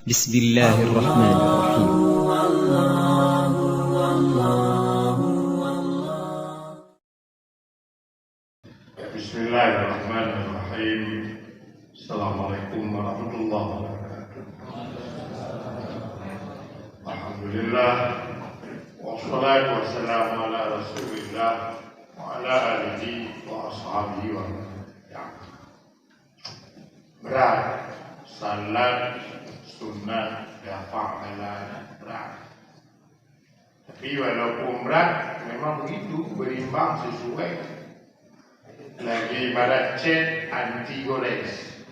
بسم الله الرحمن الرحيم. بسم الله الرحمن الرحيم. Assalamualaikum warahmatullahi wabarakatuh. Alhamdulillah wassalatu wassalamu ala rasulillah wa ala alihi wa ashabihi wa man. Berat salat sunnah dafa' balana berat. Tapi walaupun berat memang begitu, berimbang sesuai. Lagi ibarat chat anti gores.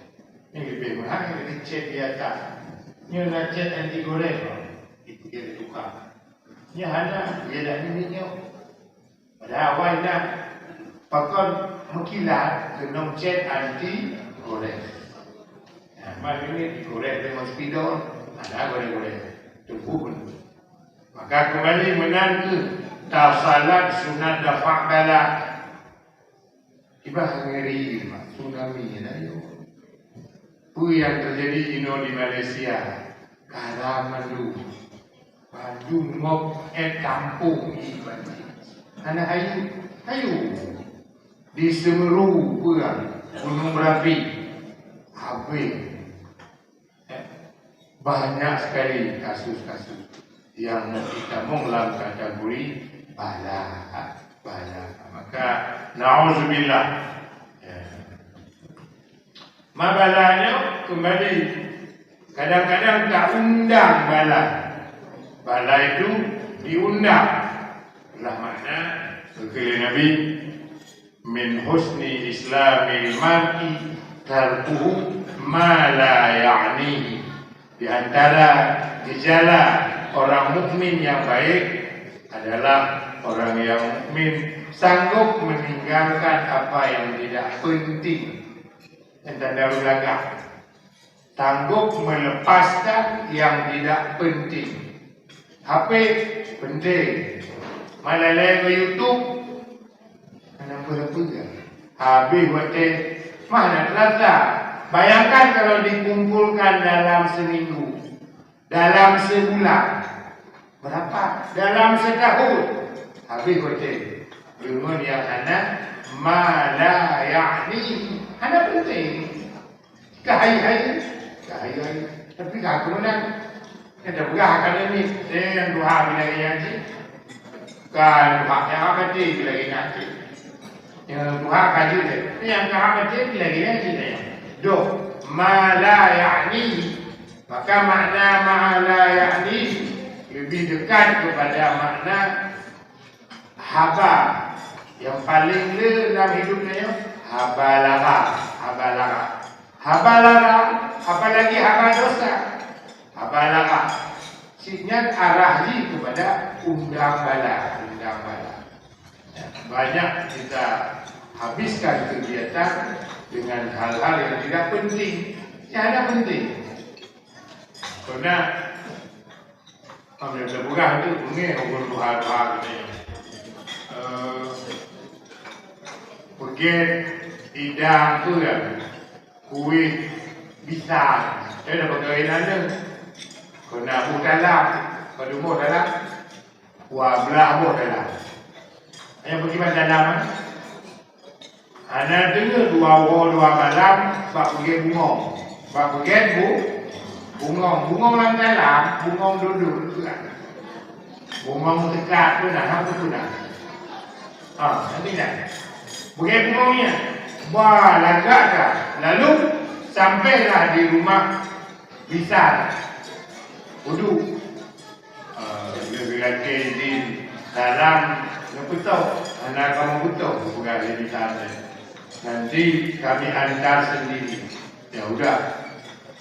Ini lebih mahal dari chat di atas. Ini nak chat anti gores, itu dia tukar. Ini hanya dia dah minitnya. Pada awal dah pakon mengkilat kena chat anti gores. Maka ini digoreng dengan spidol, ada goreng-goreng, tunggu pun. Maka kembali menantu salat sunat dafa' bala. Iba ngeri, tsunami dah yo. Apa yang terjadi di Malaysia, karangan dulu, Bandung ngop kampung di banjir. Anak ayu, di Semeru pula Gunung Merapi, habis. Banyak sekali kasus-kasus yang kita dalam kategori bala. Maka na'udzubillah. Mabalanya kembali kadang-kadang tak undang bala. Bala itu diundang. Itulah makna kata Nabi, min husni islamil mar'i tarkuhu ma la ya'nihi. Di antara gejala orang mukmin yang baik adalah orang yang mukmin sanggup meninggalkan apa yang tidak penting dan tanda belakang, sanggup melepaskan yang tidak penting. HP penting, malah ke YouTube, apa-apa habis hotel mana terasa. Bayangkan kalau dikumpulkan dalam seminggu, dalam sebulan, berapa? Dalam setahun, habis hotel. Cuma yang anak mala yakni, anak penting. Kahai-hai. Tapi kemudian ada berah akademik, yang dua bila ngaji, kan dua yang apa tu bila ngaji, yang dua kaji tu, yang apa tu bila ngaji tu. Doh, ma la ya'ni. Maka makna ma la ya'ni lebih dekat kepada makna haba. Yang paling dalam hidupnya habalara. Apalagi haba dosa. Habalara. Siknya arahnya kepada undang bala. Banyak kita habiskan kegiatan dengan hal-hal yang tidak penting. Tiada penting. Karena ambil terbuka itu mungkin umur doa-doa ini. Pergi idam tu kan, kuih bisa. Saya dah berkait aja. Kena dalam, pada umur dalam, belah umur dalam. Yang pergi dalam. Anak dengar dua malam, bak pergi bungong. Bak pergi bungong lantai lah, bungong duduk tu kan. Bungong dekat tu nak, apa tu nak. Nanti dah. Pergi bungongnya, lagak dah. Lalu, sampailah di rumah bisa duduk. Bila di dalam, betul. Anak kamu betul, bukan di sana. Nanti kami hantar sendiri. Ya udah.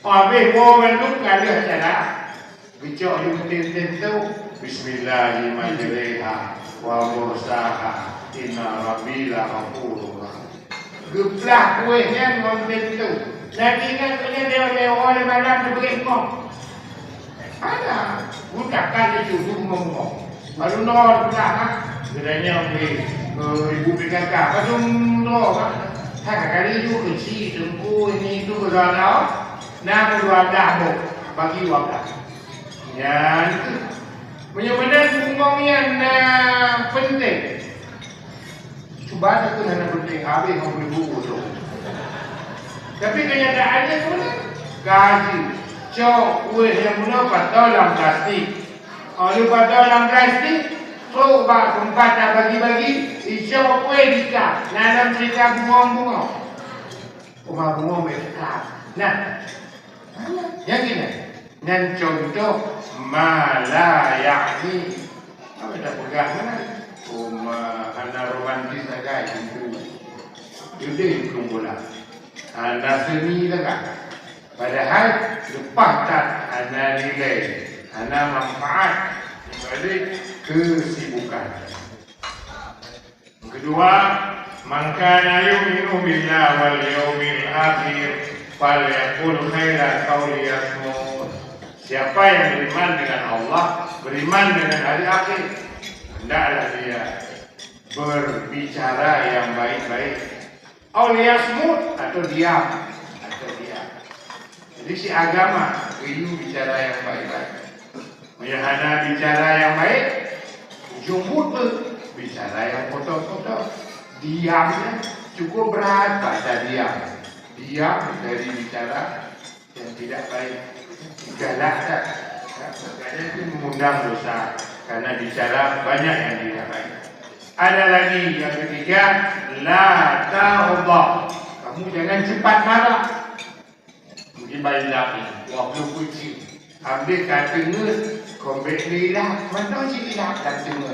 Habis menduk kali acara. Bicok yang tentu. Bismillahirrahmanirrahim. Wa mursaha. Inna rabbila ghafurur rahim. Geplah kuihnya tentu. Nanti kan punya dewa-dewa oleh malam tu pergi ngomong. Ada. Budakan itu ngomong. Baru nol pula kan. Kiranya ibu berkata, macam tu kan. Tak kali itu kecil, tunggu ini itu berada. Nak berada bagi wakaf. Yang benar-benar bungkong yang penting. Cuba satu yang penting habis yang boleh buku tu. Tapi kenyataannya tu gaji, cok, kuih yang mula patah dalam plastik. Kalau patah dalam plastik, so bak tempat nak bagi-bagi, cok kuih dikah, nanam cerita bunga-bunga. Bunga-bunga mereka. Nah, yang ini, yang contoh malayakni. Apa dah pegang mana? Anda romantis agak itu. Jadi itu bola. Anda seni agak. Padahal lepas tak anda nilai, anda manfaat balik kesibukan. Kedua, man kana yu'minu billahi wal yawmil akhir falyaqul khairan aw liyasmut. Siapa yang beriman dengan Allah, beriman dengan hari akhir, hendaklah dia berbicara yang baik-baik. Aw liyasmut, atau diam. Jadi si agama itu bicara yang baik-baik. Menyahana bicara yang baik, jumut bicara yang kotor-kotor. Diamnya cukup berat pada diam. Diam dari bicara yang tidak baik. Galak tak? Makanya itu mengundang dosa karena bicara banyak yang tidak baik. Ada lagi yang ketiga, la ta'udhah. Kamu jangan cepat marah. Mungkin bayi lagi, waktu kucing. Ambil katanya, kombek ni lah. Mana si ilah katanya?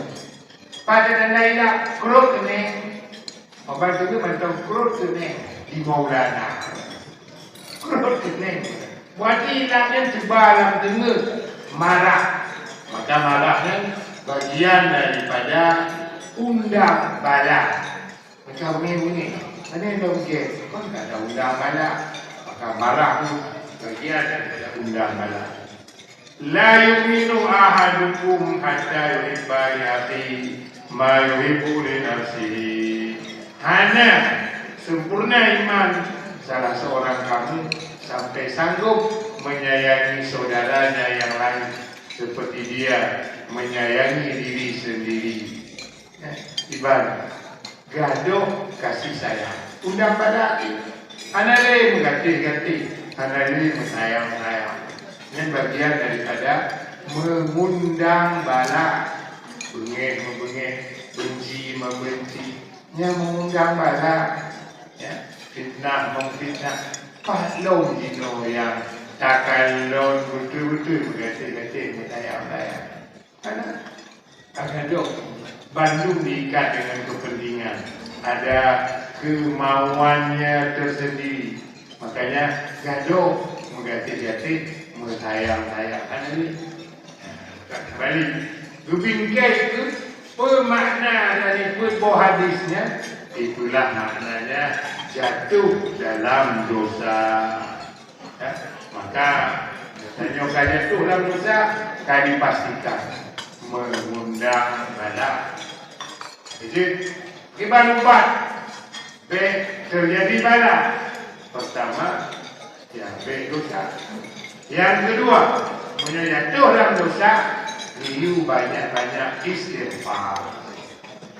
Pada tanda ilah, kerut ni. Obat itu macam kerut ni. Di Maulana. Kerut ni. Buat ilahnya sebalam tengah. Marah. Maka marahnya bagian daripada undang bala. Macam ni. Mana yang dah fikir? Kau tak ada undang bala. Marah pun bagian daripada undang bala. La yu'minu ahadukum hatta yuhibba li akhihi ma yuhibbu li nafsihi. Hanya sempurna iman salah seorang kamu sampai sanggup menyayangi saudaranya yang lain seperti dia menyayangi diri sendiri. Ibarat gaduh kasih sayang. Undang pada anak lain mengganti-ganti, anak lain menayang-nayang. Ini bagian daripada mengundang bala, bengih-membengih, benci-membenci. Yang mengundang bala, ya, fitnah-memfitnah. Paslon jino yang takalon betul-betul berganti-ganti, menayang-nayang. Karena dok, Bandung diikat dengan kepentingan. Ada kemauannya tersendiri. Makanya gaduh mengganti-ganti, menayang-nayang. Ini kembali kebingkai itu pemakna dari sebuah hadisnya. Itulah maknanya jatuh dalam dosa. Ya, maka tanya kalau jatuh dalam dosa, kan dipastikan mengundang bala. Jadi kiban ubat terjadi bala. Pertama, ya dosa. Yang kedua, jatuh dalam dosa, liu banyak-banyak istighfar.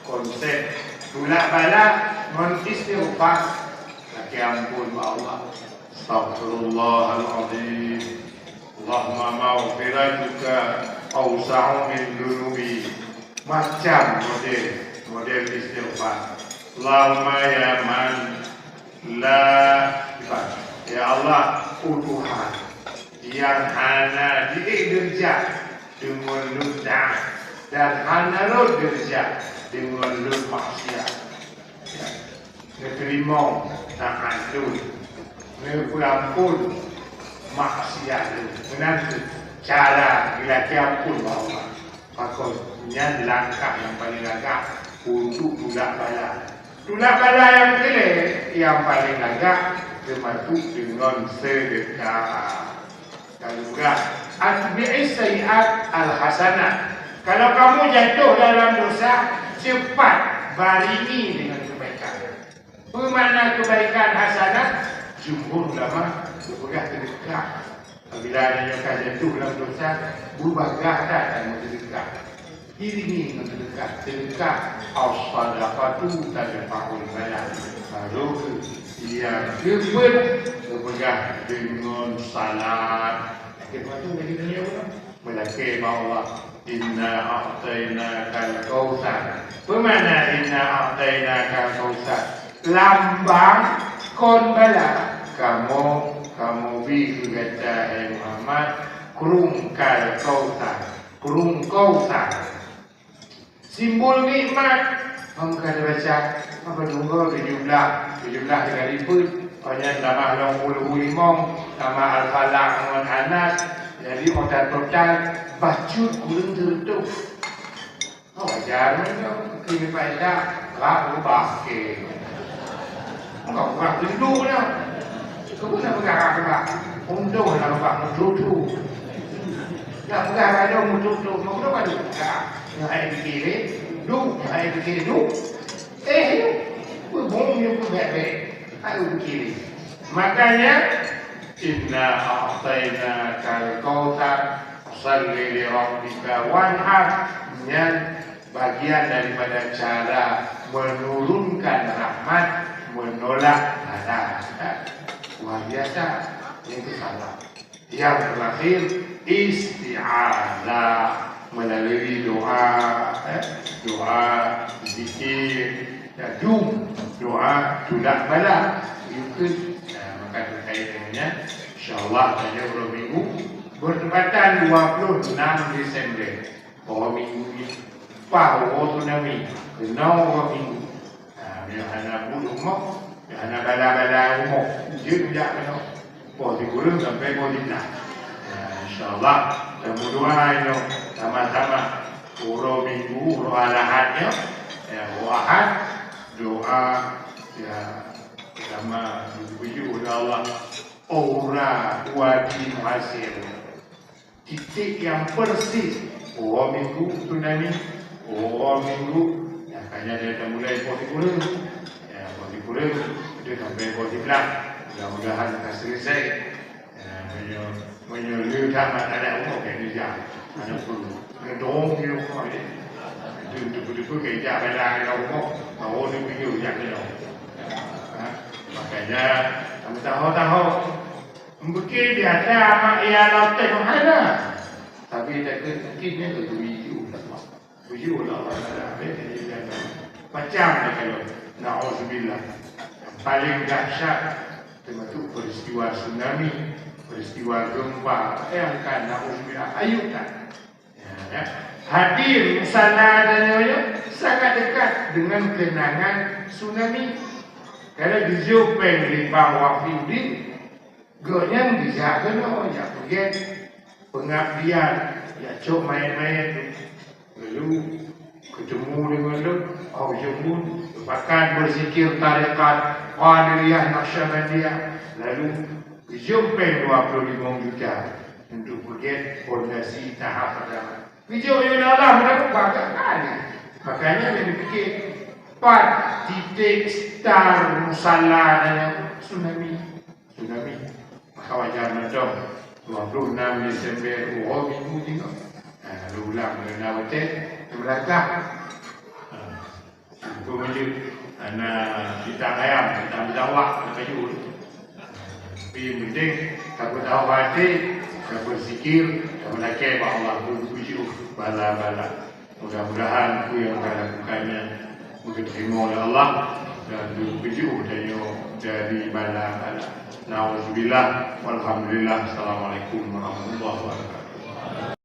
Konsep tulak bala mengistighfar. Laki ampun Allah. Astaghfirullahaladzim. Allahumma maghfiratuka awsa'u min dunubi. Macam model istighfar. Allahumma ya man la, ya Allah, Tuhan yang hana dikerja dengan ludah dan hana kerja dengan lud maksiat. Terima taat lu, mengampun maksiat lu. Menantu cara dilaki ampun Allah. Makanya langkah yang paling agak untuk tulak bala. Tulak bala yang kelih yang paling agak termasuk dengan sedekah. Kalau juga atbi'is sayiat al-hasanah. Kalau kamu jatuh dalam dosa, cepat baringi dengan kebaikan. Bermakna kebaikan hasanah, jumhur ulama berpegang sedekah. Apabila adanya jatuh dalam dosa, berubah keadaan dan mendekat. Iringi mendekat, terdekat. As-sadaqatu tadfa'ul bala. Baru dia geber berpegang dengan salat. Kita tu jadi dunia pun. Melaki bahawa inna a'tainakal kautsar. Bermakna inna a'tainakal kautsar. Lambang kon bala kamu bi kata Muhammad kurungkal kautsar simbol nikmat. Kamu kata baca apa dulu 17 sekalipun hanya nama long ulu limong nama al-falaq dengan anas. Jadi total bacut kurang tertutup. Wajar mana kini baca tak ubah ke. Kau kurang tentu dah. Kau nak pegang apa? Untuk nak pegang mutu. Nak pegang ada mutu. Mau nak ada? Yang ada kiri, ada kiri. Bom yang berbeza. Ada kiri. Makanya inna a'tainakal kautsar shalli li rabbika wanhar. Bagian daripada cara menurunkan rahmat, menolak azab. Luar biasa. Yang kesalah. Yang terakhir isti'adzah melalui doa, zikir, doa sudah bala. Maka terkait dengannya, insyaAllah pada bulan minggu bertepatan 26 Desember. Bahwa minggu ini bahawa tsunami kenal orang minggu. Yang anak bunuh mak, yang anak bala-bala umur. Dia tidak kenal. Bahawa dikurung sampai bahawa tidak. InsyaAllah, mudah-mudahan sama-sama urut minggu, urut alahatnya. Urut ahad, doa sama dipuji oleh Allah. Aura wadi muhasir. Titik yang persis. Minggu tsunami, minggu hanya dia mulai positif, dia sampai positif lah. Mudah-mudahan akan selesai. Menyelur tamat ada umur kayak ni jam, ada perlu ngedong di rumah ni. Itu betul-betul kerja pada ada umur, mau dia pergi ujak ni. Makanya kamu tahu, mungkin biasa amak ia lautai mana. Tapi tak mungkinnya itu tuju Allah macam ni kalau na'udzubillah yang paling dahsyat termasuk peristiwa tsunami, peristiwa gempa yang kan na'udzubillah ayukan hadir sana dan sangat dekat dengan kenangan tsunami. Kalau dijumpai di bawah Fiudin goyang bisa kena ya pergi pengabdian, ya cok main-main lalu ketemu dengan lu, jemput, bahkan berzikir tarikat Qadiriyah Naqsyabandiyah, lalu dijumpai 25 juta untuk pergi fondasi tahap pertama. Video yang Allah mendapat banyak kali. Makanya dia fikir 4 titik star musalla dan tsunami. Maka wajar macam 26 Desember minggu tengok. Lalu ulang dengan hotel di belakang. Itu macam anak kita ayam, kita berjawab, kita jujur. Tapi yang penting, tak tahu hati, tak berzikir, tak melakir bahawa Allah berpuji bala-bala. Mudah-mudahan aku yang akan lakukannya diterima oleh Allah dan berpuji dari bala-bala. Na'udzubillah, walhamdulillah, assalamualaikum warahmatullahi wabarakatuh.